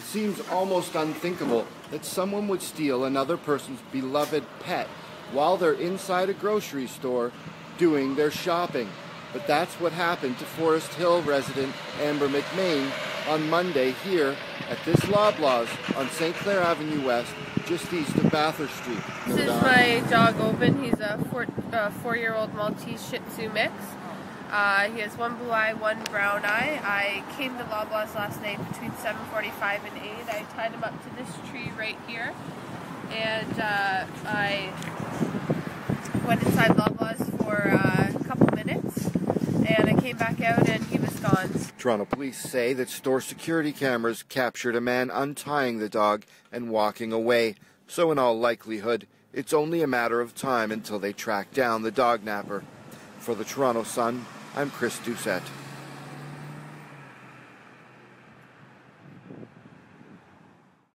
seems almost unthinkable that someone would steal another person's beloved pet while they're inside a grocery store doing their shopping. But that's what happened to Forest Hill resident Amber McMain on Monday here at this Loblaws on St. Clair Avenue West, just east of Bathurst Street. This is my dog Open. He's a four-year-old Maltese Shih Tzu mix. He has one blue eye, one brown eye. I came to Loblaws last night between 7:45 and 8. I tied him up to this tree right here, and I went inside Loblaws for a couple minutes, and I came back out and he was gone. Toronto police say that store security cameras captured a man untying the dog and walking away, so in all likelihood, it's only a matter of time until they track down the dog napper. For the Toronto Sun, I'm Chris Doucette.